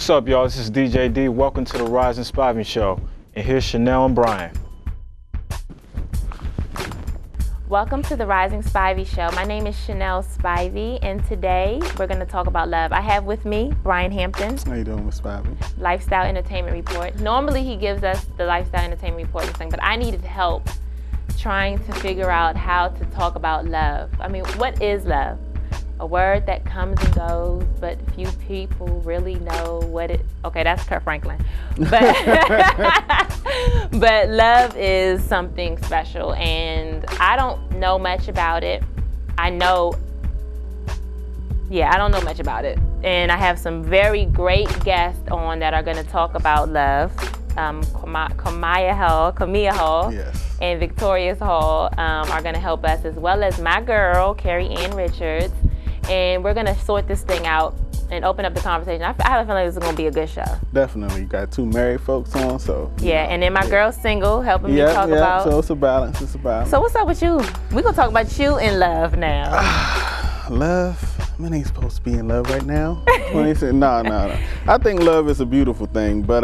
What's up, y'all? This is DJ D. Welcome to the Rising Spivey Show. And here's Chanel and Brian. Welcome to the Rising Spivey Show. My name is Chanel Spivey, and today we're going to talk about love. I have with me Brian Hampton. How you doing, Miss Spivey? Lifestyle Entertainment Report. Normally he gives us the Lifestyle Entertainment Report and thing, but I needed help trying to figure out how to talk about love. I mean, what is love? A word that comes and goes, but few people really know what it. Okay, that's Kurt Franklin. But but love is something special, and I don't know much about it. I don't know much about it, and I have some very great guests on that are going to talk about love. Qualamiya Hall, yes, and Victorious Hall are going to help us, as well as my girl Kerry Richards. And we're gonna sort this thing out and open up the conversation. I have a feeling this is gonna be a good show. Definitely. You got two married folks on, so. Yeah, and then my girl's single, helping me talk about. So it's a balance. It's a balance. So what's up with you? We're gonna talk about you and love now. Love? Man, ain't supposed to be in love right now. No. I think love is a beautiful thing, but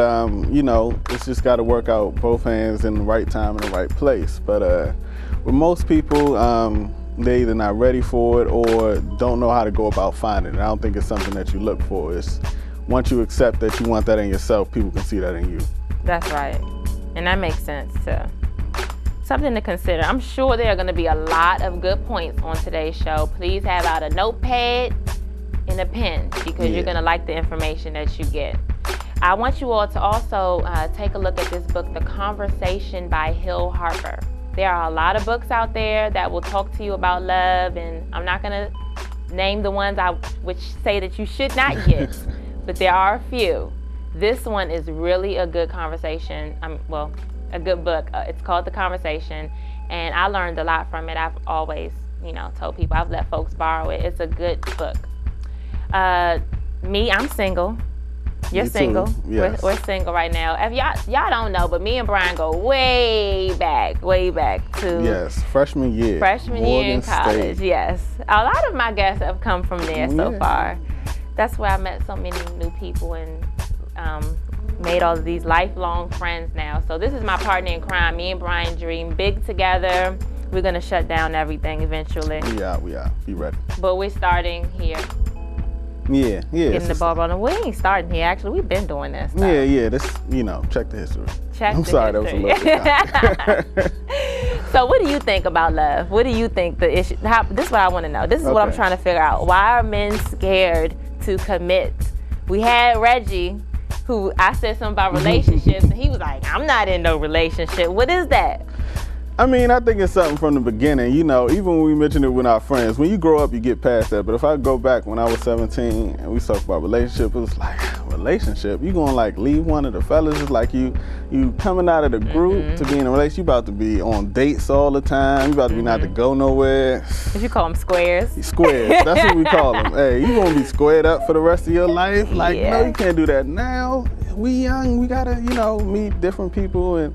you know, it's just got to work out both hands in the right time and the right place. But with most people, they're either not ready for it or don't know how to go about finding it. I don't think it's something that you look for. It's once you accept that you want that in yourself, people can see that in you. That's right. And that makes sense too. Something to consider. I'm sure there are going to be a lot of good points on today's show. Please have out a notepad and a pen because you're going to like the information that you get. I want you all to also take a look at this book, The Conversation by Hill Harper. There are a lot of books out there that will talk to you about love, and I'm not going to name the ones which say that you should not get, but there are a few. This one is really a good conversation. A good book. It's called The Conversation, and I learned a lot from it. I've always, told people, I've let folks borrow it. It's a good book. Me, I'm single. You're single. Yes. We're single right now. If y'all don't know, but me and Brian go way back to freshman year in college. State. Yes, a lot of my guests have come from there so far. That's where I met so many new people and made all of these lifelong friends now. So this is my partner in crime. Me and Brian dream big together. We're gonna shut down everything eventually. We are. Be ready. But we're starting here. Yeah. Getting the ball rolling. We ain't starting here. Actually, we've been doing this. So. Yeah. This, check the history. I'm sorry, that was a little bit. So, what do you think about love? What do you think the issue? This is what I want to know. This is what I'm trying to figure out. Why are men scared to commit? We had Reggie, who I said something about relationships, and he was like, "I'm not in no relationship." What is that? I mean, I think it's something from the beginning, even when we mentioned it with our friends. When you grow up, you get past that. But if I go back when I was 17 and we talked about relationship, it was like, relationship? You gonna leave one of the fellas? It's like you coming out of the group to be in a relationship. You about to be on dates all the time. You about to be not to go nowhere. Did you call them squares? Squares, that's what we call them. Hey, you gonna be squared up for the rest of your life? No, you can't do that now. We young, we gotta, meet different people and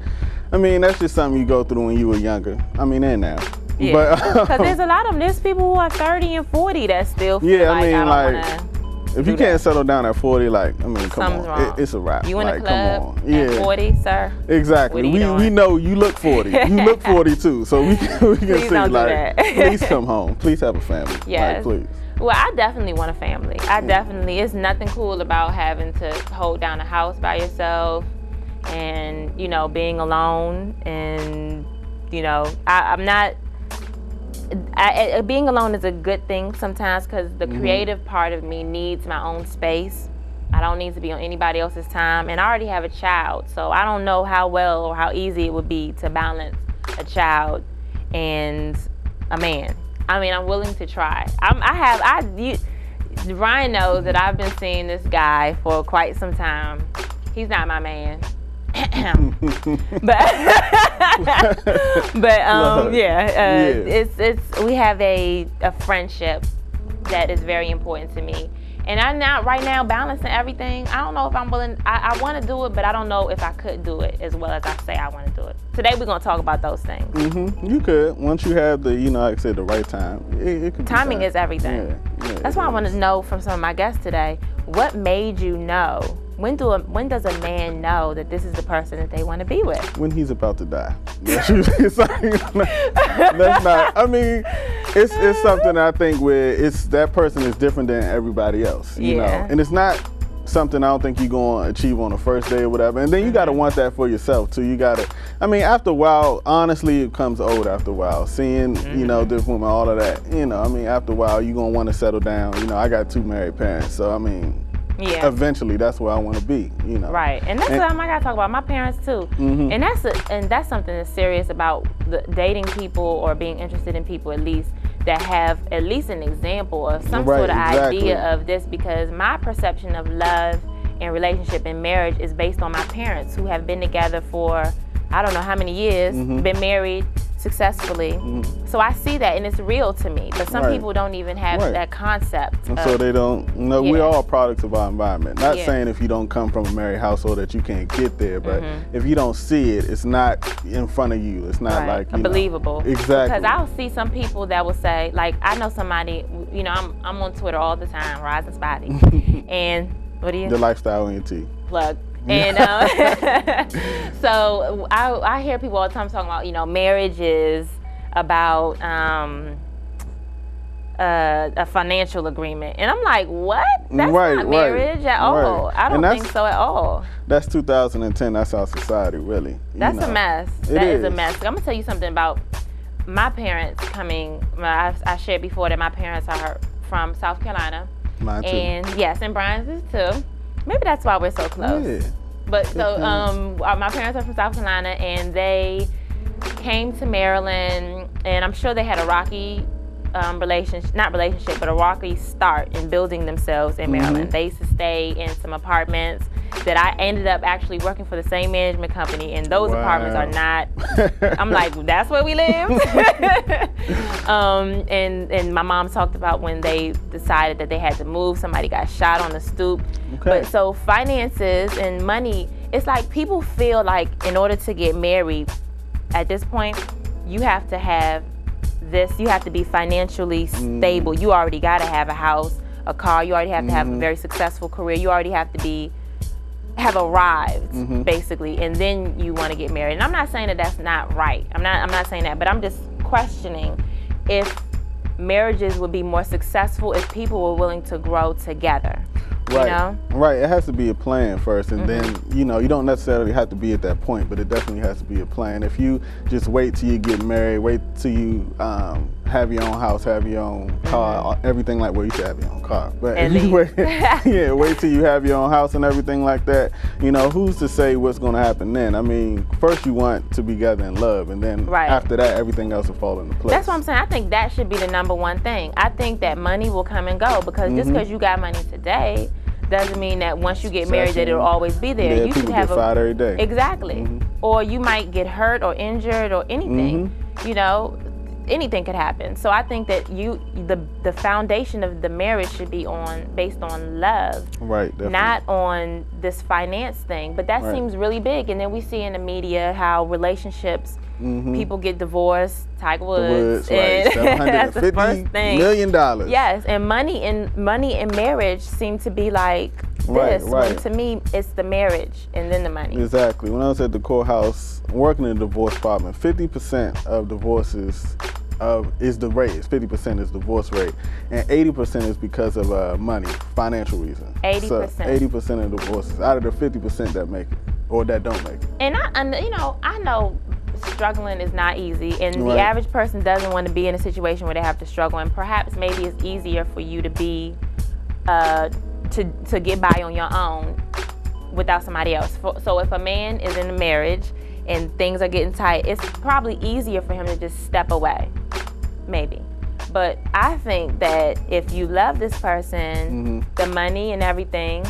I mean, that's just something you go through when you were younger. I mean, and now. Yeah. Because there's a lot of them. There's people who are 30 and 40 that still feel I don't want to. If you can't settle down at 40, come Something's on. Wrong. It's a wrap. You in a club come on. at 40, sir? Exactly. We know you look 40. You look 42. So we can Please say, don't do that. please come home. Please have a family. Yes. Please. Well, I definitely want a family. It's nothing cool about having to hold down a house by yourself. And being alone, and being alone is a good thing sometimes because the creative part of me needs my own space. I don't need to be on anybody else's time, and I already have a child, so I don't know how well or how easy it would be to balance a child and a man. I mean, I'm willing to try. Ryan knows that I've been seeing this guy for quite some time. He's not my man. We have a friendship that is very important to me, and I'm not right now balancing everything. I don't know if I'm willing. I want to do it, but I don't know if I could do it as well as I say I want to do it. Today we're gonna talk about those things. You could, once you have the, like I said, the right time. It could Timing is everything. Yeah, that's why I want to know from some of my guests today. What made you know when does a man know that this is the person that they want to be with? When he's about to die. That's usually something. That's not. I mean, it's something I think where that person is different than everybody else. You know, and it's not something I don't think you're going to achieve on the first day or whatever. And then you got to want that for yourself too. You got to, I mean, after a while, honestly, it comes old after a while. Seeing, you know, different women, all of that, you know, I mean, after a while, you're going to want to settle down. You know, I got 2 married parents, so I mean, eventually that's where I want to be, you know. Right, and that's something I got to talk about, my parents too. And that's something that's serious about dating people or being interested in people, at least, that have at least an example of some sort of idea of this, because my perception of love and relationship and marriage is based on my parents, who have been together for I don't know how many years, been married successfully. So I see that, and it's real to me, but some people don't even have that concept. And so they don't, you know, we're all products of our environment. Not saying if you don't come from a married household that you can't get there, but if you don't see it, it's not in front of you. It's not like, you believable. Know. Exactly. Because I'll see some people that will say, like, I know somebody, you know, I'm on Twitter all the time, Rise and Spivey, and what do you? The Lifestyle NT. Plug. And so I hear people all the time talking about, you know, marriage is about a financial agreement. And I'm like, what? That's not marriage at all. I don't think so at all. That's 2010. That's our society, really. That's a mess. That is a mess. I'm going to tell you something about my parents coming. I shared before that my parents are from South Carolina. Mine too. And yes, and Brian's is too. Maybe that's why we're so close. Yeah. But so my parents are from South Carolina, and they came to Maryland, and I'm sure they had a rocky but a rocky start in building themselves in Maryland. They used to stay in some apartments that I ended up actually working for the same management company, and those apartments are not, I'm like, that's where we live? And my mom talked about when they decided that they had to move, somebody got shot on the stoop. But so finances and money, it's like people feel like in order to get married at this point, you have to have this, you have to be financially stable. You already got to have a house, a car, you already have to have a very successful career, you already have to have arrived, basically, and then you want to get married. And I'm not saying that that's not right. I'm not saying that, but I'm just questioning if marriages would be more successful if people were willing to grow together. Right. You know? Right. It has to be a plan first, and then, you know, you don't necessarily have to be at that point, but it definitely has to be a plan. If you just wait till you get married, wait till you have your own house, have your own car, everything like, well, you should have your own car. But if you wait till you have your own house and everything like that, you know, who's to say what's going to happen then? I mean, first you want to be together in love, and then after that, everything else will fall into place. That's what I'm saying. I think that should be the #1 thing. I think that money will come and go, because just because you got money today doesn't mean that once you get married that it'll always be there. Yeah, you should have get fired every day. Exactly. Or you might get hurt or injured or anything. You know, anything could happen. So I think that the foundation of the marriage should be based on love. Right, definitely. Not on this finance thing. But that seems really big. And then we see in the media how relationships, people get divorced. Tiger Woods, and that's the first thing. $750 million. Yes, and money in marriage seem to be like this. When to me, it's the marriage and then the money. Exactly. When I was at the courthouse working in the divorce department, 50% of divorces is the rate. 50% is divorce rate, and 80% is because of money, financial reasons. 80%. So 80% of divorces out of the 50% that make it or that don't make it. And I know struggling is not easy, and the average person doesn't want to be in a situation where they have to struggle, and perhaps maybe it's easier for you to be to get by on your own without somebody else. So if a man is in a marriage and things are getting tight, it's probably easier for him to just step away, maybe. But I think that if you love this person, the money and everything,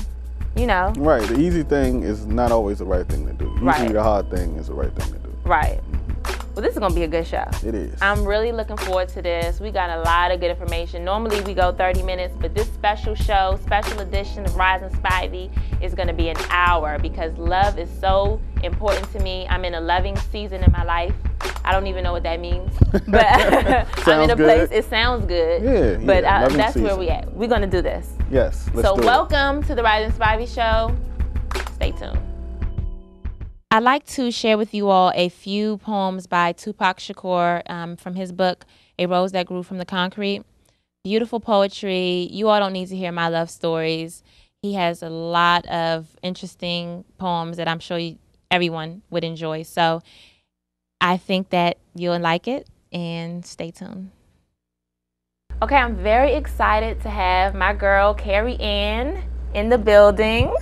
you know. Right, the easy thing is not always the right thing to do. Usually the hard thing is the right thing to do. Right. Well, this is going to be a good show. It is. I'm really looking forward to this. We got a lot of good information. Normally we go 30 minutes, but this special show, special edition of Rise and Spivey, is going to be an hour, because love is so important to me. I'm in a loving season in my life. I don't even know what that means, but I'm in a place, it sounds good. Yeah, but that's where we at. We're going to do this. Yes, let's do it. So welcome to the Rise and Spivey show. stay tuned. I'd like to share with you all a few poems by Tupac Shakur from his book, A Rose That Grew from the Concrete. Beautiful poetry. You all don't need to hear my love stories. He has a lot of interesting poems that I'm sure everyone would enjoy. So I think that you'll like it, and stay tuned. Okay, I'm very excited to have my girl Kerry in the building.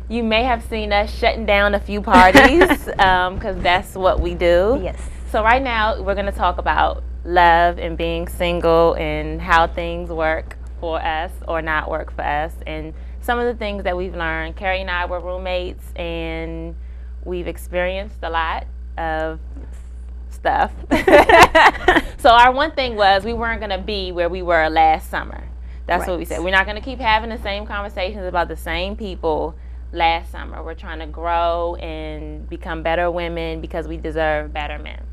You may have seen us shutting down a few parties because that's what we do. Yes. So right now we're going to talk about love and being single and how things work for us or not work for us, and some of the things that we've learned. Kerry and I were roommates, and we've experienced a lot of stuff. So our one thing was we weren't going to be where we were last summer. That's what we said. We're not going to keep having the same conversations about the same people last summer. We're trying to grow and become better women because we deserve better men.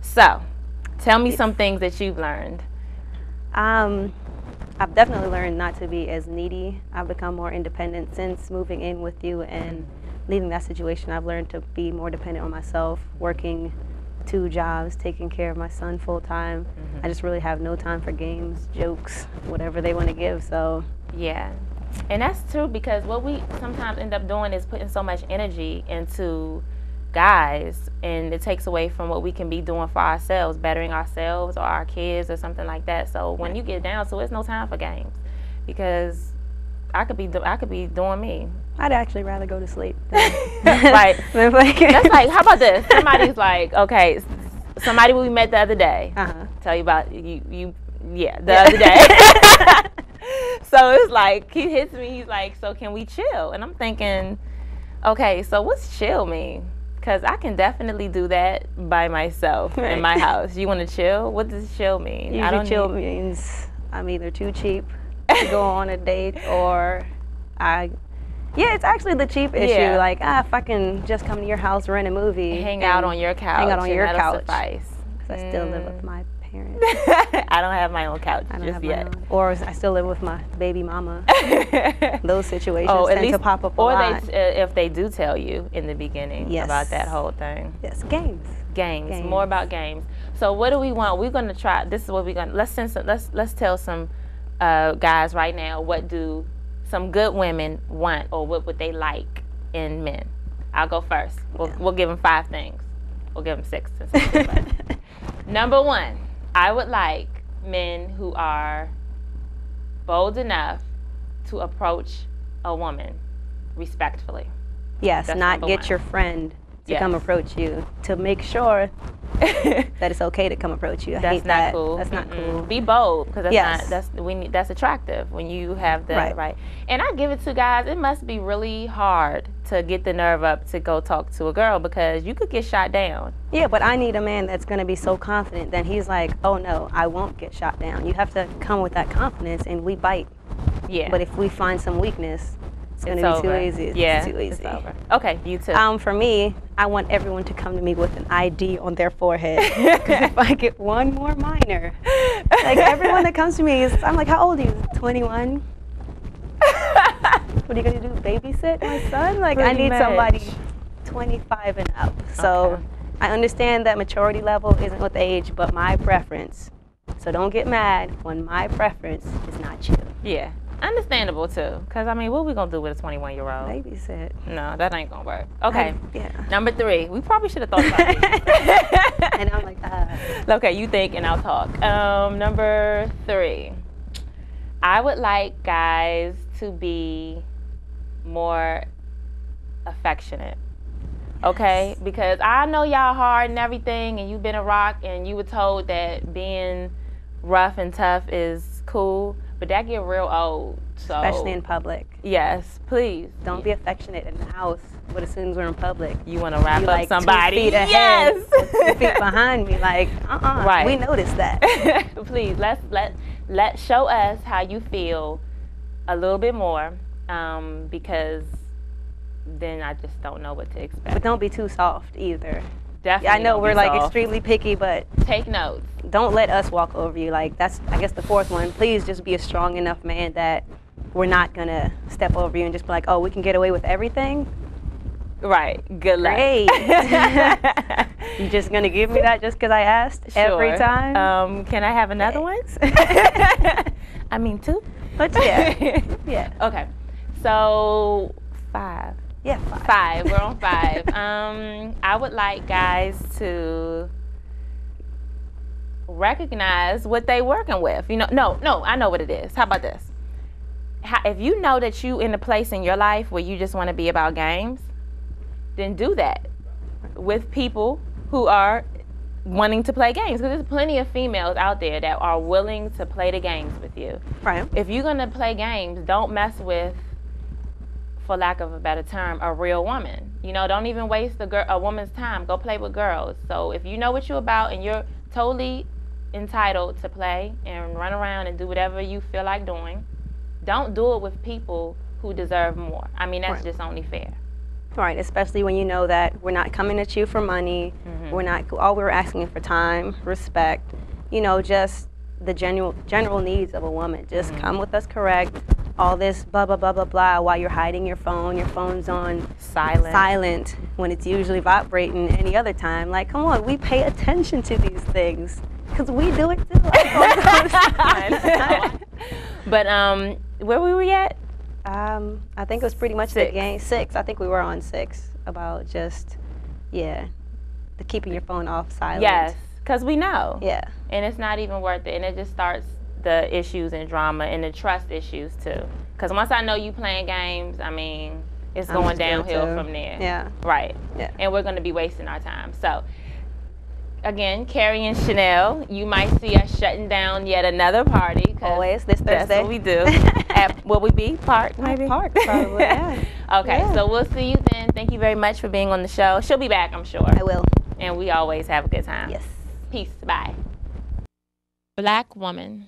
So tell me some things that you've learned. I've definitely learned not to be as needy. I've become more independent since moving in with you and leaving that situation. I've learned to be more dependent on myself, working 2 jobs, taking care of my son full time. I just really have no time for games, jokes, whatever they want to give. So yeah, and that's true, because what we sometimes end up doing is putting so much energy into guys, and it takes away from what we can be doing for ourselves, bettering ourselves or our kids or something like that. So when you get down to it, it's no time for games, because I could be doing me. I'd actually rather go to sleep than right. That's like, how about this? Somebody's like, okay, somebody we met the other day. Tell you about the other day. So it's like, he hits me, he's like, so can we chill? And I'm thinking, okay, so what's chill mean? Because I can definitely do that by myself in my house. You want to chill? What does chill mean? Usually chill means I'm either too cheap to go on a date, or it's actually the cheap issue. Like, if I can just come to your house, rent a movie, hang out on your couch. Hang out on your couch. Suffice. Because I still live with my parents. I don't have my own couch just yet. Or I still live with my baby mama. Those situations tend to pop up a lot. Or if they do tell you in the beginning about that whole thing. Yes, games. More about games. So what do we want? We're going to try. This is what we're going to. Let's tell some guys right now, what do some good women want, or what would they like in men? I'll go first. We'll give them 5 things. We'll give them 6. Number 1, I would like men who are bold enough to approach a woman respectfully. Yes, that's not get your friend to come approach you, to make sure that it's okay to come approach you. That's not cool. That's not cool. Be bold, because that's attractive when you have the right. And I give it to guys. It must be really hard to get the nerve up to go talk to a girl, because you could get shot down. Yeah, but I need a man that's going to be so confident that he's like, oh no, I won't get shot down. You have to come with that confidence, and we bite. Yeah. But if we find some weakness, it's going to be too easy. Yeah, it's too easy. It's over. Okay, you too. For me, I want everyone to come to me with an ID on their forehead. Because if I get one more minor, like everyone that comes to me I'm like, how old are you? 21? What are you going to do, babysit my son? Like, I need somebody 25 and up. So I understand that maturity level isn't with age, but my preference. So don't get mad when my preference is not you. Yeah. Understandable too, because I mean, what are we gonna do with a 21-year-old? Babysit. No, that ain't gonna work. Okay. Number 3, we probably should have thought about this. And I'm like, Okay, you think, and I'll talk. Number 3, I would like guys to be more affectionate. Okay, because I know y'all hard and everything, and you've been a rock, and you were told that being rough and tough is cool. But that get real old. So especially in public. Yes, please. Don't be affectionate in the house, but as soon as we're in public, you want to wrap up somebody. 2 feet ahead, 2 feet behind me, like, right. We noticed that. Please, let's show us how you feel a little bit more, because then I just don't know what to expect. But don't be too soft either. Definitely. I know we're like extremely picky, but take notes. Don't let us walk over you. Like, that's, I guess, the 4th one. Please just be a strong enough man that we're not gonna step over you and just be like, oh, we can get away with everything. Right. Good luck. Great. You just gonna give me that just because I asked every time? Can I have another one? I mean, 2? But yeah. Yeah. Okay. So 5. Yeah, 5. We're on 5. I would like guys to recognize what they working with. You know, no, I know what it is. How about this? If you know that you in a place in your life where you just want to be about games, then do that with people who are wanting to play games, because there's plenty of females out there that are willing to play the games with you. Right. If you're gonna play games, don't mess with, for lack of a better term, a real woman. You know, don't even waste a woman's time. Go play with girls. So if you know what you're about and you're totally entitled to play and run around and do whatever you feel like doing, don't do it with people who deserve more. I mean, that's just only fair. Right, especially when you know that we're not coming at you for money. We're not, all we're asking for time, respect, you know, just the general needs of a woman. Just come with us correct. All this blah, blah, blah, blah, blah, while you're hiding your phone's on silent when it's usually vibrating any other time. Like, come on, we pay attention to these things because we do it too. But where were we at? I think it was pretty much 6. the game. 6. I think we were on 6 about just, the keeping your phone off silent. Yes, because we know. Yeah. And it's not even worth it. And it just starts the issues and drama and the trust issues too. Because once I know you playing games, I mean, it's going downhill from there. Yeah. Right. Yeah. And we're going to be wasting our time. So, again, Kerry and Chanel, you might see us shutting down yet another party. Always, this Thursday. That's what we do. Will we be? Park, maybe? Park, probably, yeah. Okay, so we'll see you then. Thank you very much for being on the show. She'll be back, I'm sure. I will. And we always have a good time. Yes. Peace. Bye. Black woman.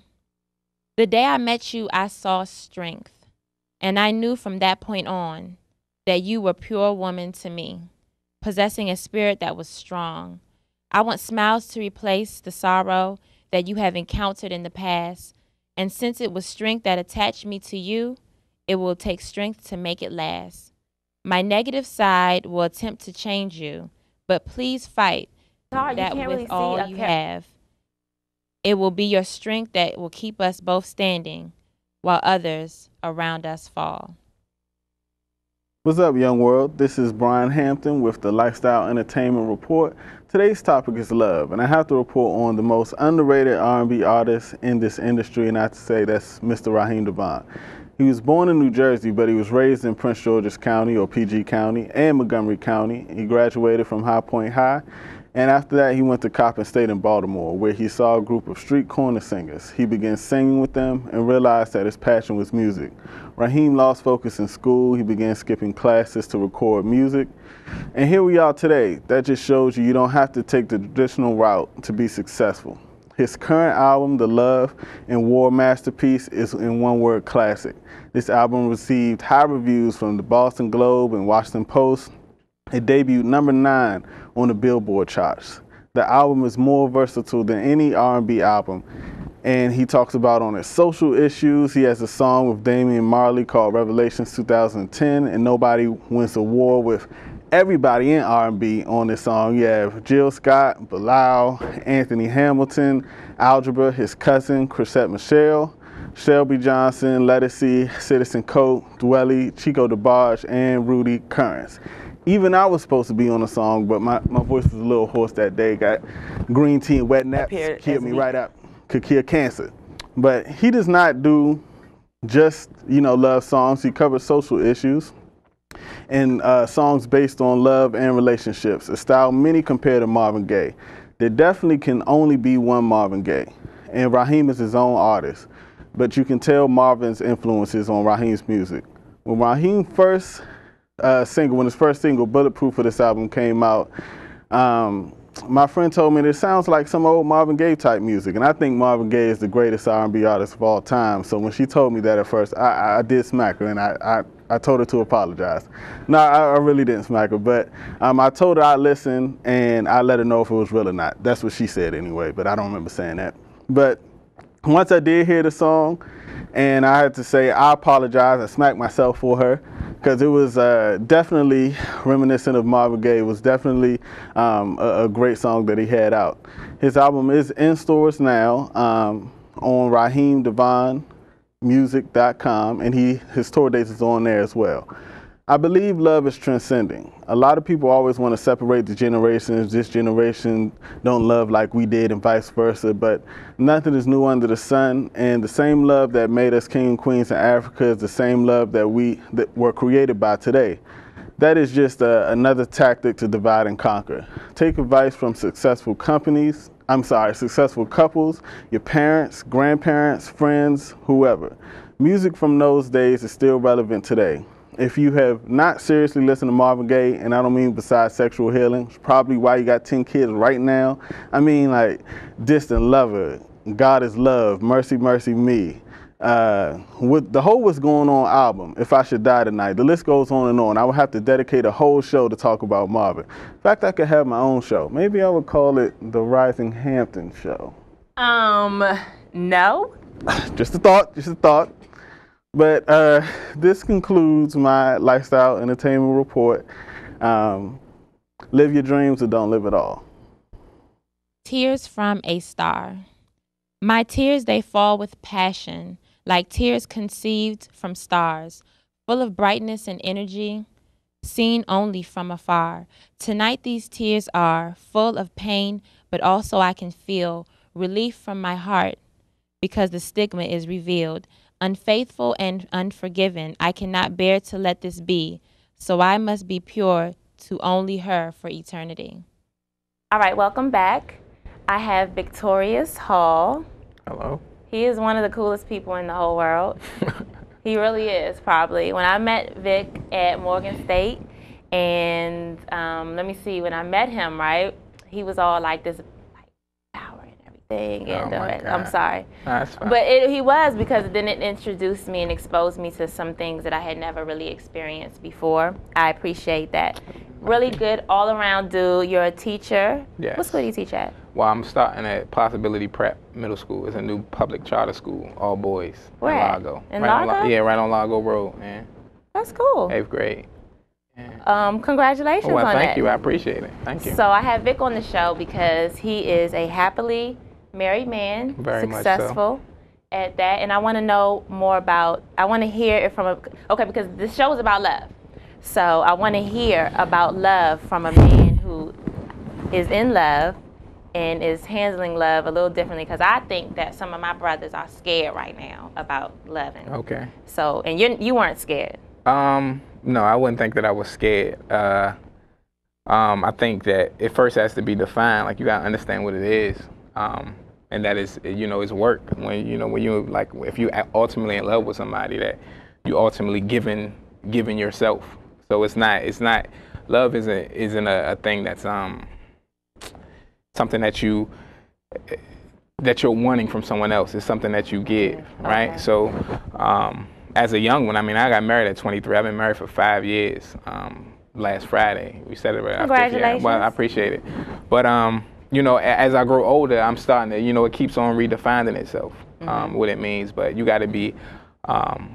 The day I met you, I saw strength. And I knew from that point on that you were pure woman to me, possessing a spirit that was strong. I want smiles to replace the sorrow that you have encountered in the past. And since it was strength that attached me to you, it will take strength to make it last. My negative side will attempt to change you, but please fight that with all you have. It will be your strength that will keep us both standing while others around us fall. What's up, young world? This is Brian Hampton with the Lifestyle Entertainment Report. Today's topic is love, and I have to report on the most underrated R&B artist in this industry, and I have to say that's Mr. Raheem DeVaughn. He was born in New Jersey, but he was raised in Prince George's County, or PG County, and Montgomery County. He graduated from High Point High, and after that he went to Coppin State in Baltimore, where he saw a group of street corner singers. He began singing with them and realized that his passion was music. Raheem lost focus in school. He began skipping classes to record music. And here we are today. That just shows you don't have to take the traditional route to be successful. His current album, The Love and War Masterpiece, is in one word classic. This album received high reviews from the Boston Globe and Washington Post. It debuted number 9 on the Billboard charts. The album is more versatile than any R&B album, and he talks about on his social issues. He has a song with Damian Marley called Revelations 2010, and Nobody Wins a War with everybody in R&B on this song. You have Jill Scott, Bilal, Anthony Hamilton, Algebra, his cousin, Chrisette Michele, Shelby Johnson, Lettucey, Citizen Coat, Dwelly, Chico DeBarge, and Rudy Currence. Even I was supposed to be on the song, but my voice was a little hoarse that day. Got green tea and wet naps, killed me right out, could cure cancer. But he does not do just, love songs. He covers social issues and songs based on love and relationships, a style many compare to Marvin Gaye. There definitely can only be one Marvin Gaye, and Raheem is his own artist, but you can tell Marvin's influences on Raheem's music. When Raheem when his first single, Bulletproof, for this album came out, my friend told me that it sounds like some old Marvin Gaye type music, and I think Marvin Gaye is the greatest R&B artist of all time. So when she told me that at first, I did smack her, and I told her to apologize. No, I really didn't smack her, but I told her I'd listen, and I let her know if it was real or not. That's what she said anyway, but I don't remember saying that. But once I did hear the song, and I had to say I apologize, I smacked myself for her, because it was definitely reminiscent of Marvin Gaye. It was definitely a great song that he had out. His album is in stores now on RaheemDevonMusic.com, and his tour dates is on there as well. I believe love is transcending. A lot of people always want to separate the generations. This generation don't love like we did and vice versa, but nothing is new under the sun, and the same love that made us king and queens in Africa is the same love that were created by today. That is just another tactic to divide and conquer. Take advice from successful couples, your parents, grandparents, friends, whoever. Music from those days is still relevant today. If you have not seriously listened to Marvin Gaye, and I don't mean besides sexual healing, it's probably why you got 10 kids right now. I mean, like Distant Lover, God is Love, Mercy, Mercy Me. With the whole What's Going On album, If I Should Die Tonight, the list goes on and on. I would have to dedicate a whole show to talk about Marvin. In fact, I could have my own show. Maybe I would call it The Rising Hampton Show. No. Just a thought. But this concludes my lifestyle entertainment report. Live your dreams or don't live at all. Tears from a Star. My tears, they fall with passion, like tears conceived from stars, full of brightness and energy, seen only from afar. Tonight these tears are full of pain, but also I can feel relief from my heart because the stigma is revealed. Unfaithful and unforgiven, I cannot bear to let this be, so I must be pure to only her for eternity. All right, welcome back. I have Victorious Hall. Hello. He is one of the coolest people in the whole world. He really is, probably. When I met Vic at Morgan State, and let me see, when I met him, right, he was all like this power and everything. And I'm sorry. That's fine. But he was, because then it introduced me and exposed me to some things that I had never really experienced before. I appreciate that. Really good all-around dude. You're a teacher. Yes. What school do you teach at? Well, I'm starting at Possibility Prep Middle School. It's a new public charter school, all boys. Where? In Largo. In Largo? Yeah, right on Largo Road, man. That's cool. 8th grade. Yeah. Congratulations on that. Thank you. I appreciate it. Thank you. So I have Vic on the show because he is a happily married man, Very much successful at that. And I want to know more about, I want to hear it from because this show is about love. So I want to hear about love from a man who is in love and is handling love a little differently, because I think that some of my brothers are scared right now about loving. Okay. So, and you weren't scared. No, I wouldn't think that I was scared. I think that it first has to be defined. Like, you gotta understand what it is, and that is, it's work. When you like, if you ultimately in love with somebody, that you ultimately giving yourself. So it's not. Love isn't a thing that's something that you're wanting from someone else. It's something that you give, right? Okay. So as a young one, I mean, I got married at 23. I've been married for 5 years. Last Friday, we celebrated our 5th year. Congratulations. Well, I appreciate it. But as I grow older, I'm starting to, it keeps on redefining itself, what it means. But you got to be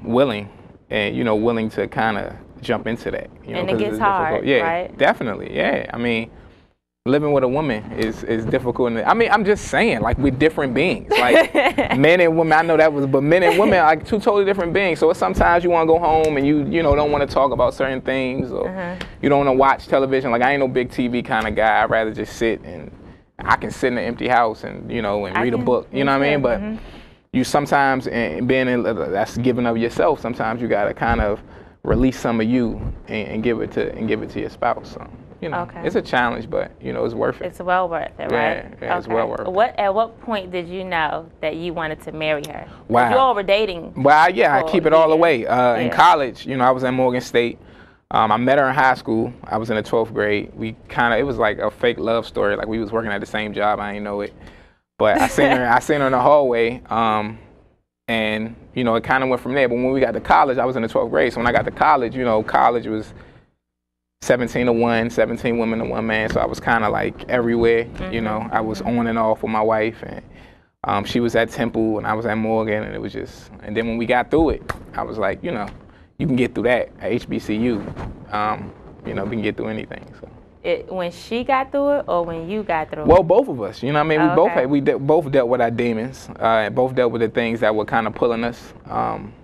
willing, and willing to kind of jump into that. And it gets hard, yeah, right? Definitely, yeah. I mean, living with a woman is difficult. I mean, I'm just saying, like, we're different beings. Like, men and women, I know that was, but men and women are like two totally different beings. So sometimes you want to go home and you don't want to talk about certain things, or you don't want to watch television. Like, I ain't no big TV kind of guy. I'd rather just sit, and I can sit in an empty house and, and read a book. You know what I mean? But you sometimes, and being in, that's giving of yourself. Sometimes you got to kind of release some of you and give it to your spouse. So. It's a challenge, but it's worth it. It's well worth it, right? Yeah, it's well worth it. At what point did you know that you wanted to marry her? Wow. You all were dating. Well, yeah, I keep it all the way. In college, I was at Morgan State. I met her in high school. I was in the 12th grade. It was like a fake love story. Like, we was working at the same job. I didn't know it, but I seen her in the hallway. And it kind of went from there. But when we got to college, I was in the 12th grade. So when I got to college, college was 17 to 1, 17 women to 1 man. So I was kind of like everywhere. I was on and off with my wife, and she was at Temple and I was at Morgan, and it was just. And then when we got through it, I was like, you can get through that at HBCU. You know, we can get through anything. So. When she got through it, or when you got through it? Well, both of us. You know what I mean? We okay. both dealt with our demons. Both dealt with the things that were kind of pulling us.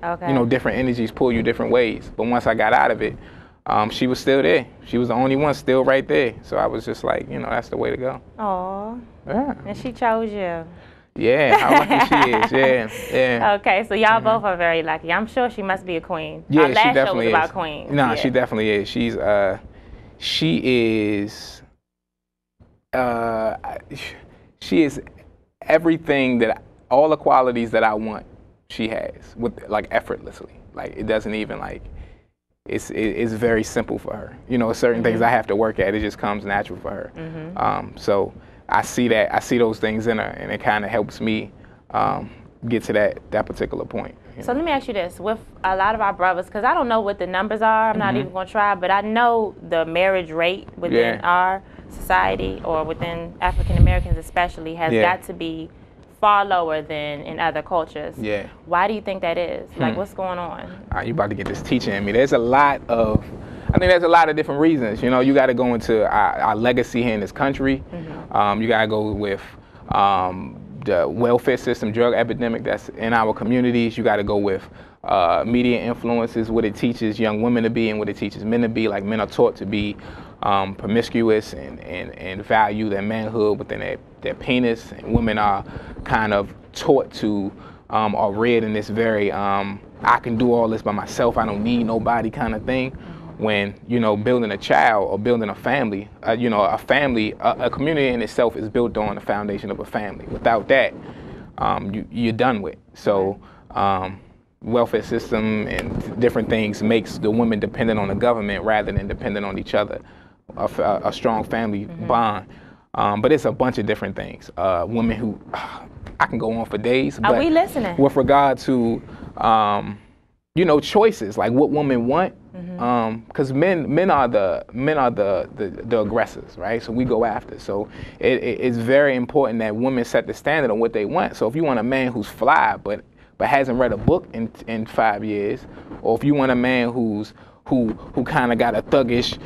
Okay. You know, different energies pull you different ways. But once I got out of it, she was still there. She was the only one still right there. So I was just like, you know, that's the way to go. Aw. Yeah. And she chose you. Yeah, how lucky she is. Yeah. Okay, so y'all both are very lucky. I'm sure she must be a queen. Yeah, Our last she definitely show was is. about queens. No, Yeah. she definitely is. She is everything that, all the qualities that I want, she has, with like effortlessly. Like it doesn't even like, it's very simple for her. You know, certain things I have to work at, it just comes natural for her. So I see those things in her, and it kind of helps me get to that particular point. So let me ask you this, with a lot of our brothers, because I don't know what the numbers are, I'm not even going to try, but I know the marriage rate within our society, or within African Americans especially, has got to be far lower than in other cultures. Yeah. Why do you think that is? Like, what's going on? You about to get this teaching in me. There's a lot of different reasons. You know, you got to go into our legacy here in this country. You got to go with the welfare system, drug epidemic that's in our communities. You got to go with media influences, what it teaches young women to be and what it teaches men to be. Like, men are taught to be promiscuous and value their manhood within their penis. And women are kind of taught to, are reared in this very, I can do all this by myself, I don't need nobody kind of thing. When, you know, building a child or building a family, you know, a community in itself is built on the foundation of a family. Without that, you're done with. So welfare system and different things makes the women dependent on the government rather than dependent on each other, a strong family bond. But it's a bunch of different things. Women who, I can go on for days. Are we listening? With regard to, you know, choices, like what women want, because men are the aggressors, right? So we go after. So it's very important that women set the standard on what they want. So if you want a man who's fly but hasn't read a book in 5 years, or if you want a man who kind of got a thuggish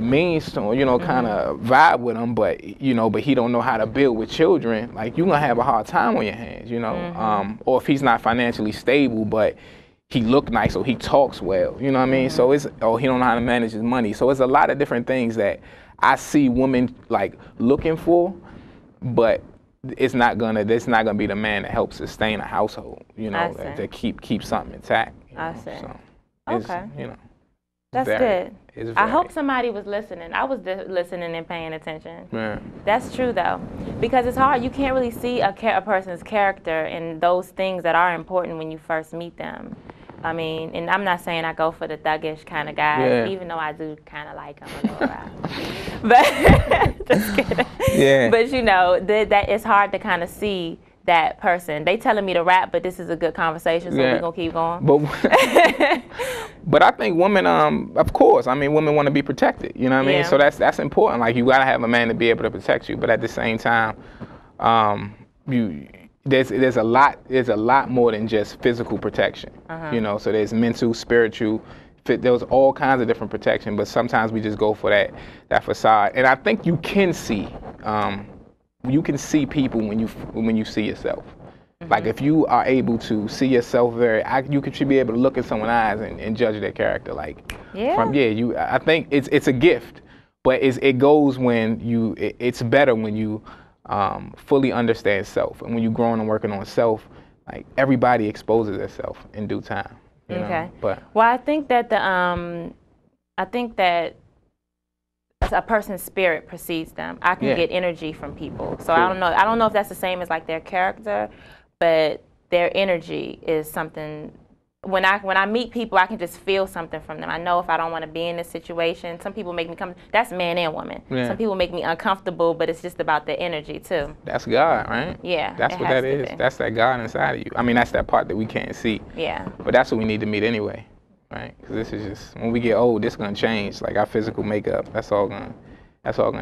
means to him, you know, kind of vibe with him, but he don't know how to build with children, like, you're gonna have a hard time on your hands, you know. Or if he's not financially stable, but he look nice or he talks well, you know what I mean? So he don't know how to manage his money. So it's a lot of different things that I see women like looking for, but it's not gonna be the man that helps sustain a household, you know, to keep something intact. I see. So Okay. You know, That's good. I hope very. somebody was listening. I was listening and paying attention. Yeah. That's true, though, because it's hard. You can't really see a person's character and those things that are important when you first meet them. I mean, and I'm not saying I go for the thuggish kind of guys, even though I do kind of like them a little while. But just kidding. Yeah. But you know, that it's hard to kind of see that person. They telling me to rap, but this is a good conversation, so we're gonna keep going. But I think women, of course, I mean, women want to be protected. You know what I mean? So that's important. Like, you gotta have a man to be able to protect you, but at the same time, there's a lot more than just physical protection. You know, so there's mental, spiritual. There's all kinds of different protection, but sometimes we just go for that facade. And I think you can see people when you see yourself. Like, if you are able to see yourself you should be able to look in someone's eyes and judge their character. Like, I think it's a gift, but it goes when it's better when you fully understand self, and when you're growing and working on self. Like, everybody exposes themselves in due time. You know? But I think that a person's spirit precedes them. I can get energy from people. So I don't know if that's the same as like their character, but their energy is something. When I meet people, I can just feel something from them. I know if I don't want to be in this situation. Some people make me that's man and woman. Yeah. Some people make me uncomfortable, but it's just about the energy too. That's God, right? Yeah. That's what that is. That's that God inside of you. I mean, that's that part that we can't see. Yeah. But that's what we need to meet anyway. Right, because this is just, when we get old, this is gonna change. Like, our physical makeup, that's all gonna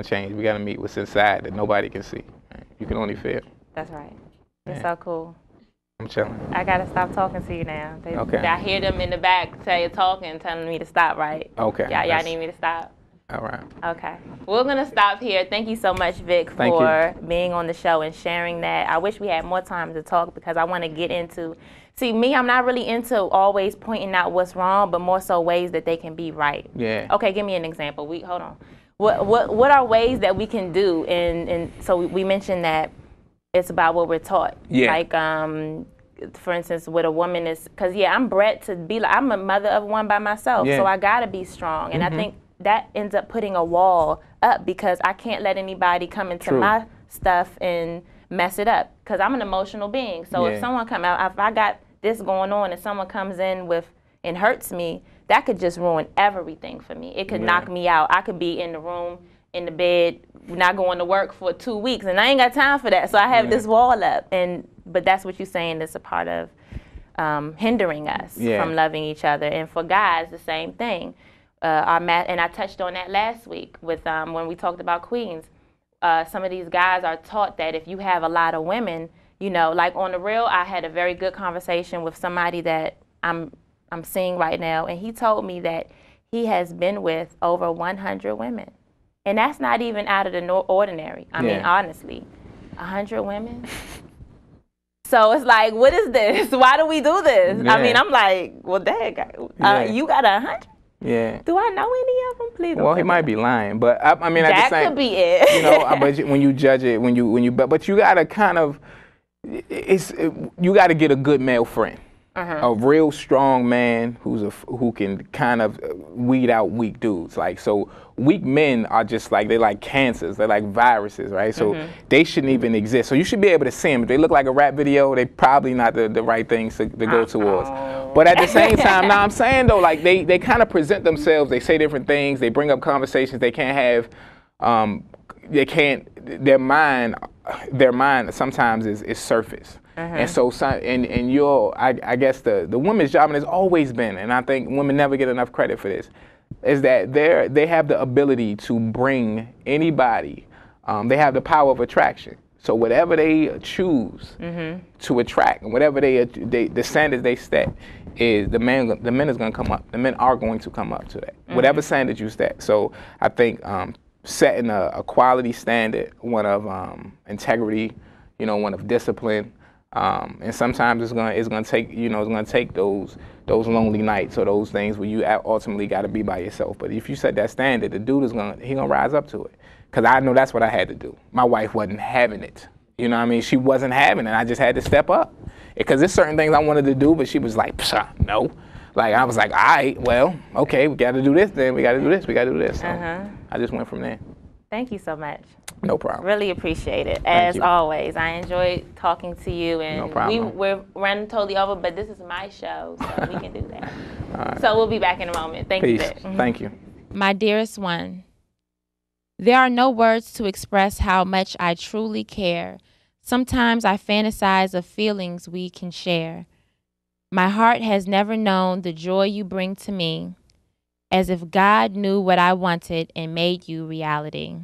change. We gotta meet what's inside that nobody can see. Right? You can only feel. That's right. It's so cool. I'm chilling. I gotta stop talking to you now. Okay. I hear them in the back talking, telling me to stop, right? Okay. Y'all need me to stop? All right. Okay. We're gonna stop here. Thank you so much, Vic, for being on the show and sharing that. I wish we had more time to talk because I want to get into, see, me, I'm not really into always pointing out what's wrong, but more so ways that they can be right. Yeah. Okay, give me an example. Hold on. What are ways that we can do? And so we mentioned that it's about what we're taught. Yeah. Like, for instance, with a woman is, because, I'm bred to be like, I'm a mother of one by myself, so I got to be strong. And I think that ends up putting a wall up because I can't let anybody come into my stuff and mess it up because I'm an emotional being. So if someone come out, if I got this going on and someone comes in with and hurts me, that could just ruin everything for me. It could knock me out. I could be in the room, in the bed, not going to work for 2 weeks, and I ain't got time for that. So I have this wall up, but that's what you're saying is a part of hindering us from loving each other. And for guys, the same thing. And I touched on that last week with when we talked about queens. Some of these guys are taught that if you have a lot of women, like on the real, I had a very good conversation with somebody that I'm seeing right now, and he told me that he has been with over 100 women. And that's not even out of the ordinary. I mean, honestly, 100 women. So it's like, what is this? Why do we do this? I mean, I'm like, well, dang, you got 100? Yeah. Do I know any of them? Please. Well, he might be lying, but I mean, that could be it. But when you judge it, but you gotta kind of, you gotta get a good male friend. A real strong man who can kind of weed out weak dudes. Like, so weak men are just like, they're like cancers, they're like viruses, right? So they shouldn't even exist. So you should be able to see them. If they look like a rap video, they probably not the right things to go towards. But at the same time, now I'm saying though, like they kind of present themselves, they say different things, they bring up conversations they can't have, their mind sometimes is surface. And so, I guess the woman's job, and it's always been, and I think women never get enough credit for this, is that they have the ability to bring anybody, they have the power of attraction. So whatever they choose to attract, and whatever the standards they set, is the men is going to come up. The men are going to come up to that. Whatever standard you set. So I think setting a quality standard, one of integrity, one of discipline. And sometimes it's gonna take those lonely nights or those things where you ultimately got to be by yourself. But if you set that standard, the dude he gonna rise up to it. Cause I know that's what I had to do. My wife wasn't having it. You know what I mean? She wasn't having it. I just had to step up. Because there's certain things I wanted to do, but she was like, no. Like I was like, all right, well, okay, we got to do this. Then we got to do this. We got to do this. So I just went from there. Thank you so much. No problem. Really appreciate it. As always, I enjoyed talking to you. And no problem. we're running totally over, but this is my show, so we can do that. All right. So we'll be back in a moment. Thank you, Vic. Thank you. My dearest one, there are no words to express how much I truly care. Sometimes I fantasize of feelings we can share. My heart has never known the joy you bring to me, as if God knew what I wanted and made you reality.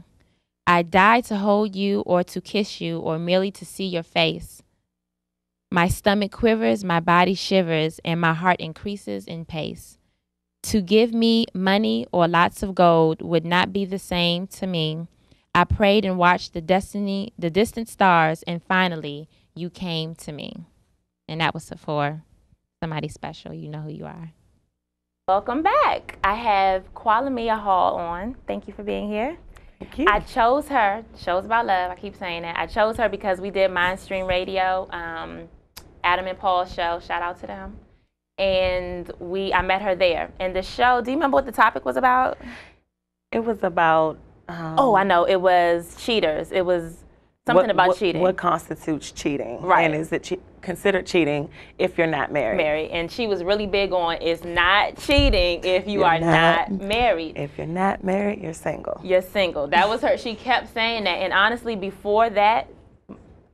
I'd die to hold you or to kiss you or merely to see your face. My stomach quivers, my body shivers, and my heart increases in pace. To give me money or lots of gold would not be the same to me. I prayed and watched the distant stars, and finally you came to me. And that was for somebody special. You know who you are. Welcome back. I have Qualamiya Hall on. Thank you for being here. Thank you. I chose her. Show's about love. I keep saying that. I chose her because we did Mindstream Radio, Adam and Paul's show. Shout out to them. And I met her there. And the show, do you remember what the topic was about? It was about... oh, I know. It was cheaters. It was something about cheating. What constitutes cheating? Right. And is it considered cheating if you're not married? And she was really big on it's not cheating if you are not married. If you're not married, you're single. You're single. That was her. She kept saying that. And honestly, before that,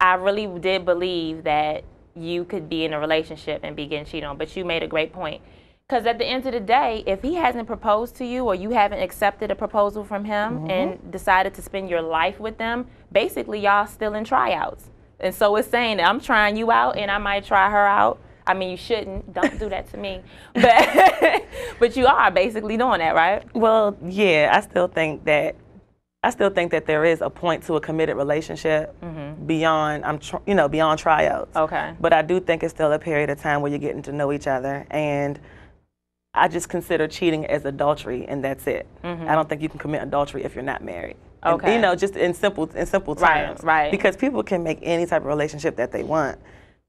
I really did believe that you could be in a relationship and be getting cheated on. But you made a great point. Because at the end of the day, if he hasn't proposed to you or you haven't accepted a proposal from him and decided to spend your life with them, basically y'all still in tryouts. And so it's saying that I'm trying you out and I might try her out. I mean, you shouldn't. Don't do that to me. But you are basically doing that, right? Well, yeah, I still think that there is a point to a committed relationship beyond beyond tryouts. Okay. But I do think it's still a period of time where you're getting to know each other, and I just consider cheating as adultery, and that's it. I don't think you can commit adultery if you're not married. Okay. And, just in simple terms. Right. Because people can make any type of relationship that they want,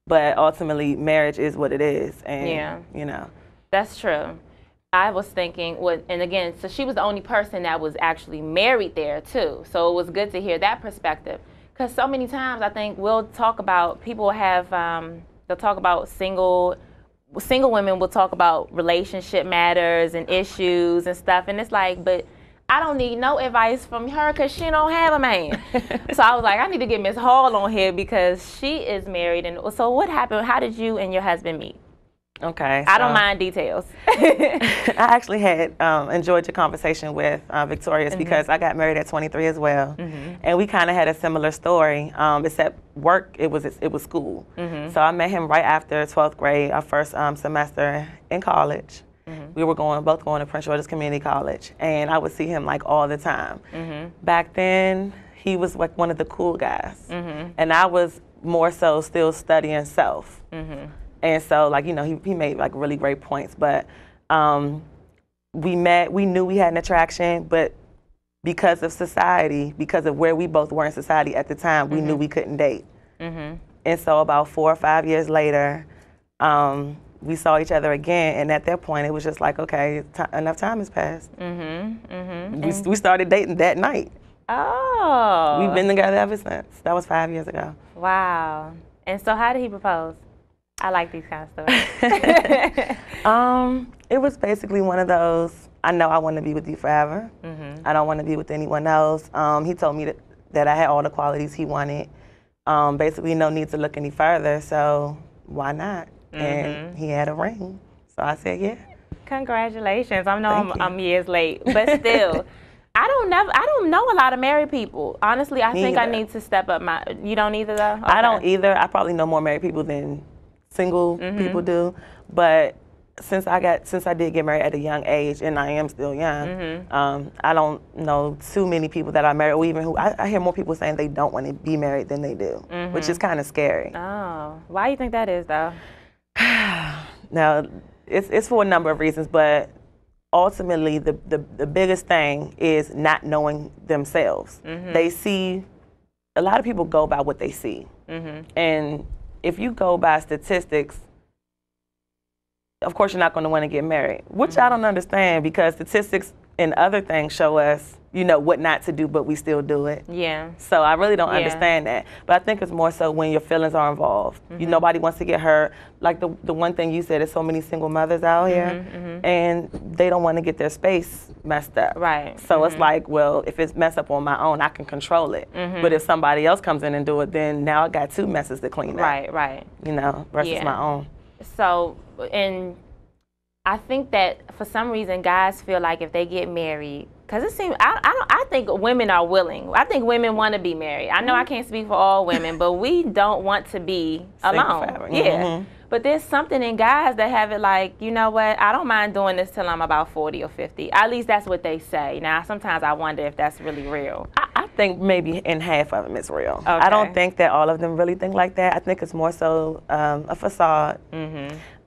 but ultimately marriage is what it is, and That's true. I was thinking, and again, so she was the only person that was actually married there too. So it was good to hear that perspective. Because so many times I think we'll talk about, people have, they'll talk about single women will talk about relationship matters and issues and stuff. And it's like, but I don't need no advice from her because she don't have a man. So I was like, I need to get Miss Hall on here because she is married. And so what happened? How did you and your husband meet? Okay. I don't mind details. I actually had enjoyed your conversation with Victorious because I got married at 23 as well, and we kind of had a similar story. Except work, it was school. So I met him right after 12th grade, our first semester in college. We were both going to Prince George's Community College, and I would see him like all the time. Back then, he was like one of the cool guys, and I was more so still studying self. And so, like, he made like really great points, but we met, we knew we had an attraction, but because of society, because of where we both were in society at the time, we knew we couldn't date. And so about 4 or 5 years later, we saw each other again, and at that point, it was just like, okay, enough time has passed. We started dating that night. Oh. We've been together ever since. That was 5 years ago. Wow. And so how did he propose? I like these kind of stories. It was basically one of those, I know I want to be with you forever. I don't want to be with anyone else. He told me that I had all the qualities he wanted. Basically no need to look any further, so why not? And he had a ring, so I said yeah. Congratulations. I know I'm years late, but still. I don't know a lot of married people. Honestly, I think I need to step up my, you don't either though? Okay. I don't either. I probably know more married people than single people do, but since I did get married at a young age, and I am still young, I don't know too many people that are married, or even I hear more people saying they don't want to be married than they do, which is kind of scary. Oh, why do you think that is though? Now, it's for a number of reasons, but ultimately the biggest thing is not knowing themselves. They see, a lot of people go by what they see, and if you go by statistics, of course you're not going to want to get married, which I don't understand, because statistics and other things show us, what not to do, but we still do it. Yeah. So I really don't understand that. But I think it's more so when your feelings are involved. Nobody wants to get hurt. Like the one thing you said, there's so many single mothers out here, and they don't want to get their space messed up. Right. So it's like, well, if it's messed up on my own, I can control it. But if somebody else comes in and do it, then now I got two messes to clean up. Right. Versus my own. So, and I think that for some reason guys feel like if they get married, because it seems, I think women are willing. I think women want to be married. I know I can't speak for all women, but we don't want to be alone. Yeah. But there's something in guys that have it like, you know what, I don't mind doing this till I'm about 40 or 50. At least that's what they say. Now, sometimes I wonder if that's really real. I think maybe in half of them it's real. Okay. I don't think that all of them really think like that. I think it's more so a facade,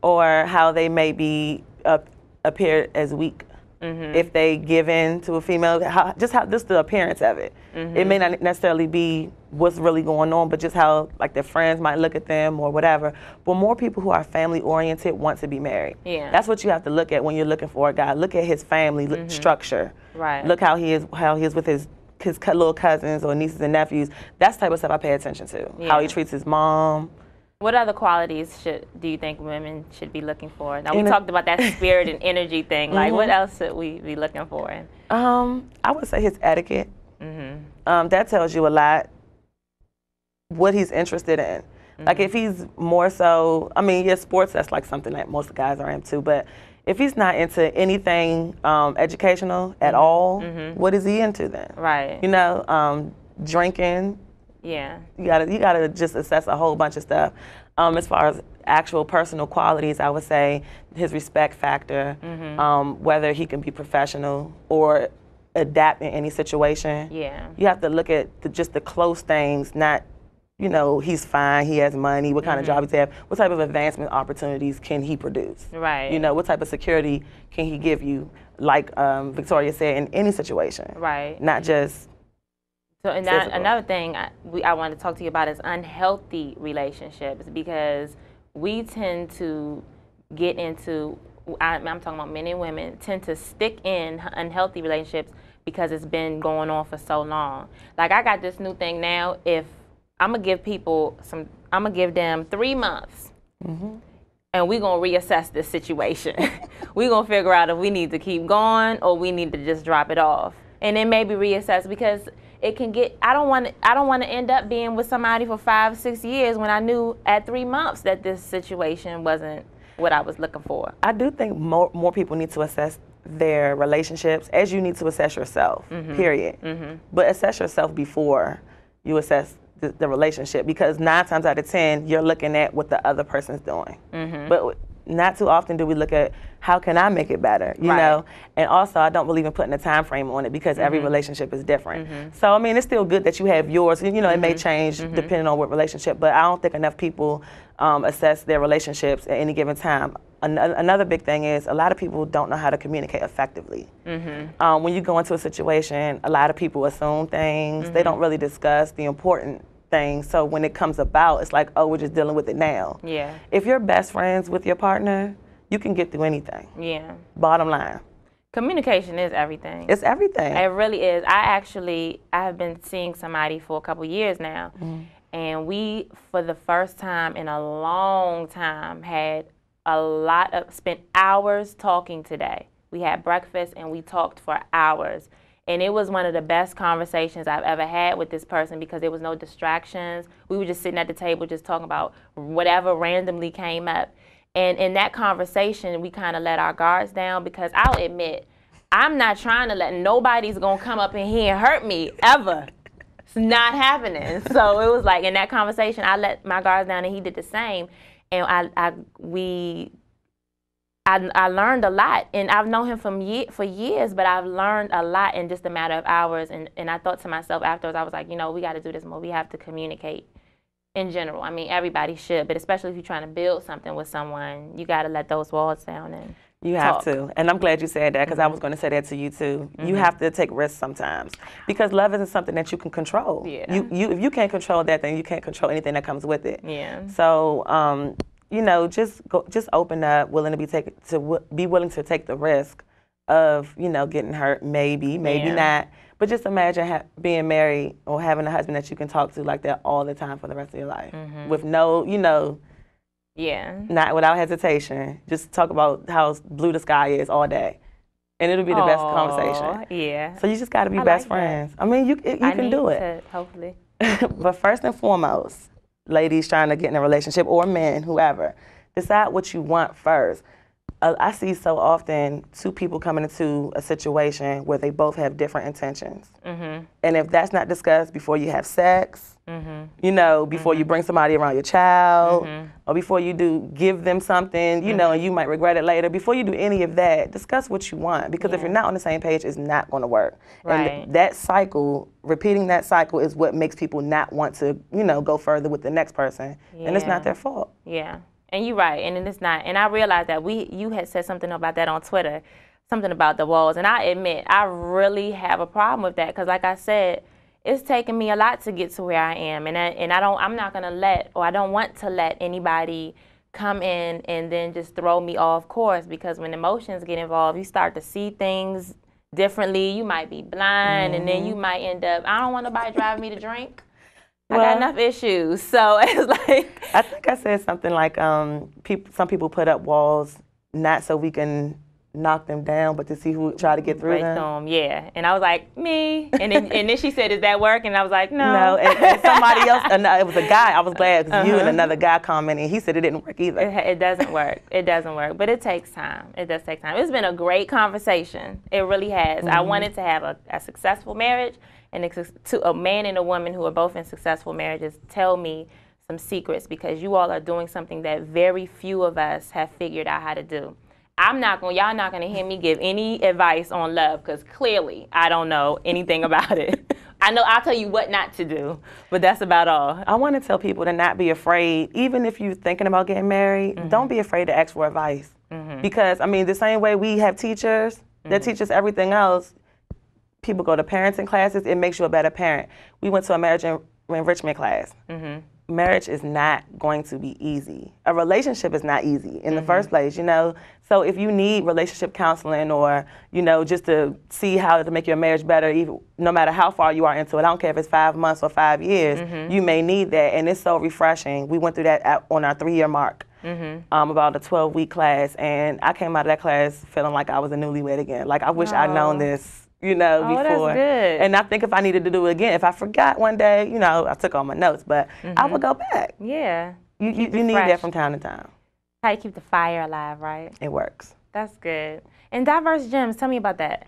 or how they maybe appear as weak. If they give in to a female, just the appearance of it. It may not necessarily be what's really going on, but just how like their friends might look at them or whatever. But more people who are family oriented want to be married. Yeah, that's what you have to look at when you're looking for a guy. Look at his family structure. Right. Look how he is with his little cousins or nieces and nephews. That's the type of stuff I pay attention to. Yeah. How he treats his mom. What other qualities do you think women should be looking for? Now, we talked about that spirit and energy thing. Like, what else should we be looking for? I would say his etiquette. That tells you a lot what he's interested in. Like, if he's more so, sports, that's like something that most guys are into. But if he's not into anything educational at all, what is he into then? Right. Drinking, Yeah. You gotta just assess a whole bunch of stuff. As far as actual personal qualities, I would say his respect factor, whether he can be professional or adapt in any situation. Yeah. You have to look at just the close things, not, you know, he's fine, he has money, what kind of job he's have, what type of advancement opportunities can he produce? Right. You know, what type of security can he give you, like Victoria said, in any situation. Right. Not just So and another thing I want to talk to you about is unhealthy relationships, because we tend to get into, I'm talking about men and women, tend to stick in unhealthy relationships because it's been going on for so long. Like, I got this new thing now. If I'm gonna give people I'm gonna give them 3 months, and we're gonna reassess this situation. We're gonna figure out if we need to keep going or we need to just drop it off, and then maybe reassess, because it can get. I don't want to end up being with somebody for 5, 6 years when I knew at 3 months that this situation wasn't what I was looking for. I do think more people need to assess their relationships as you need to assess yourself, period. But assess yourself before you assess the relationship, because 9 times out of 10, you're looking at what the other person's doing. But not too often do we look at how can I make it better, you know? And also, I don't believe in putting a time frame on it, because every relationship is different. So, I mean, it's still good that you have yours. You know, it may change depending on what relationship, but I don't think enough people assess their relationships at any given time. Another big thing is a lot of people don't know how to communicate effectively. When you go into a situation, a lot of people assume things. They don't really discuss the important things. So when it comes about, it's like, oh, we're just dealing with it now. Yeah. If you're best friends with your partner, you can get through anything. Yeah. Bottom line. Communication is everything. It's everything. It really is. I have been seeing somebody for a couple years now, and we, for the first time in a long time, had spent hours talking today. We had breakfast and we talked for hours. And it was one of the best conversations I've ever had with this person, because there was no distractions. We were just sitting at the table just talking about whatever randomly came up. And in that conversation, we kind of let our guards down, because I'll admit, I'm not trying to let nobody's going to come up in here and hurt me, ever. It's not happening. So it was like, in that conversation, I let my guards down and he did the same. And I learned a lot, and I've known him for years, but I've learned a lot in just a matter of hours. And I thought to myself afterwards, I was like, you know, we got to do this more. We have to communicate in general. I mean, everybody should, but especially if you're trying to build something with someone, you got to let those walls down and you have to. And I'm glad you said that, because I was going to say that to you too. You have to take risks sometimes, because love isn't something that you can control. Yeah. If you can't control that, then you can't control anything that comes with it. Yeah. So, you know, just open up, be willing to take the risk of, you know, getting hurt, maybe not. But just imagine being married or having a husband that you can talk to like that all the time for the rest of your life, with no, you know, not without hesitation. Just talk about how blue the sky is all day, and it'll be the best conversation. Yeah. So you just got to be best friends. I mean, you can do it. Hopefully. But first and foremost, ladies trying to get in a relationship, or men, whoever, decide what you want first. I see so often 2 people coming into a situation where they both have different intentions. And if that's not discussed before you have sex, you know, before you bring somebody around your child, or before you give them something, you know, and you might regret it later, before you do any of that, discuss what you want. Because if you're not on the same page, it's not going to work. Right. And that cycle, repeating that cycle, is what makes people not want to, you know, go further with the next person. And it's not their fault. Yeah. And you're right, and it's not. And I realized that you had said something about that on Twitter, something about the walls. And I admit, I really have a problem with that, because like I said, it's taken me a lot to get to where I am. And I'm not going to I don't want to let anybody come in and then just throw me off course, because when emotions get involved, you start to see things differently. You might be blind, and then you might end up, I don't want nobody driving me to drink. I got enough issues, so it's like. I think I said something like, some people put up walls not so we can knock them down, but to see who would try to get through Break them. them, yeah. And I was like, me. And then she said, is that work? And I was like, no. No, and somebody else, it was a guy. I was glad because you and another guy commented. He said it didn't work either. It doesn't work. It doesn't work. But it takes time. It does take time. It's been a great conversation. It really has. I wanted to have a successful marriage, and to a man and a woman who are both in successful marriages tell me some secrets, because you all are doing something that very few of us have figured out how to do. Y'all not gonna hear me give any advice on love, because clearly I don't know anything about it. I'll tell you what not to do, but that's about all. I want to tell people to not be afraid, even if you're thinking about getting married, don't be afraid to ask for advice. Because, I mean, the same way we have teachers that teach us everything else, people go to parenting classes, it makes you a better parent. We went to a marriage enrichment class. Marriage is not going to be easy. A relationship is not easy in the first place, you know? So if you need relationship counseling, or, you know, just to see how to make your marriage better, even no matter how far you are into it, I don't care if it's 5 months or 5 years, you may need that, and it's so refreshing. We went through that on our 3-year mark, about a 12-week class, and I came out of that class feeling like I was a newlywed again. Like, I wish I'd known this, you know, before. That's good. And I think if I needed to do it again, if I forgot one day, you know, I took all my notes, but I would go back. Yeah. You need that from time to time. How you keep the fire alive, right? It works. That's good. And Diverse Gems, tell me about that.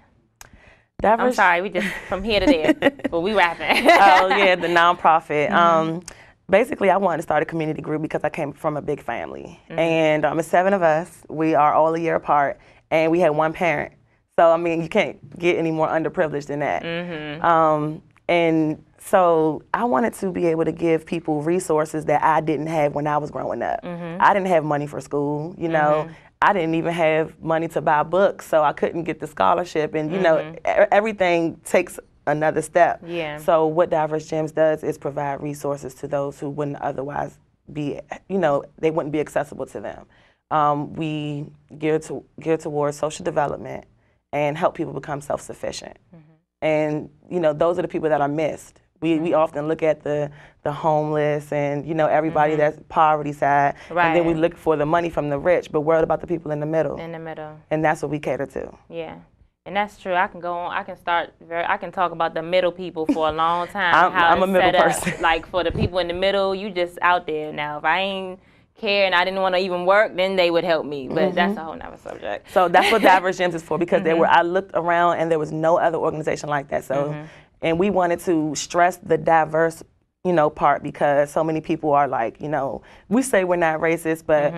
Diverse. I'm sorry, we just from here to there, but we rapping. Oh yeah, the nonprofit. Basically, I wanted to start a community group because I came from a big family, and it's 7 of us. We are all a year apart, and we had 1 parent. So I mean, you can't get any more underprivileged than that. And so I wanted to be able to give people resources that I didn't have when I was growing up. I didn't have money for school, you know. I didn't even have money to buy books, so I couldn't get the scholarship. And, you know, everything takes another step. Yeah. So what Diverse Gems does is provide resources to those who wouldn't otherwise be, you know, they wouldn't be accessible to them. We gear towards social development and help people become self-sufficient. And, you know, those are the people that are missed. We often look at the homeless and, you know, everybody that's poverty side. Right. And then we look for the money from the rich, but what about the people in the middle? In the middle. And that's what we cater to. Yeah. And that's true. I can go on. I can talk about the middle people for a long time. I'm a middle person. Like, for the people in the middle, you just out there now. If I ain't care and I didn't want to even work, then they would help me. But that's a whole nother subject. So that's what Diverse Gems is for, because I looked around and there was no other organization like that. So, and we wanted to stress the diverse, you know, part, because so many people are like, you know, we say we're not racist, but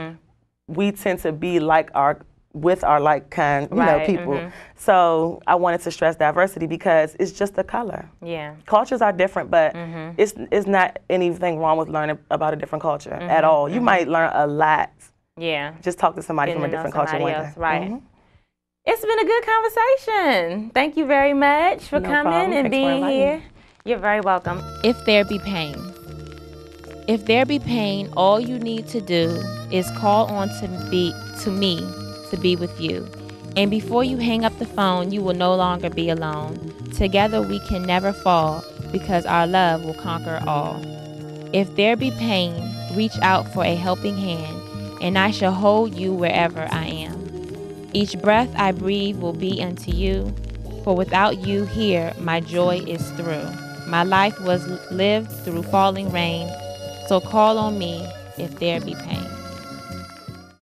we tend to be like with our like kind, you know, people. So I wanted to stress diversity because it's just a color. Yeah. Cultures are different, but it's not anything wrong with learning about a different culture at all. You might learn a lot. Yeah. Just talk to somebody from a different culture one day. Right. It's been a good conversation. Thank you very much for coming and being here. You're very welcome. If there be pain. If there be pain, all you need to do is call on to me to be with you. And before you hang up the phone, you will no longer be alone. Together we can never fall, because our love will conquer all. If there be pain, reach out for a helping hand, and I shall hold you wherever I am. Each breath I breathe will be unto you, for without you here, my joy is through. My life was lived through falling rain, so call on me if there be pain.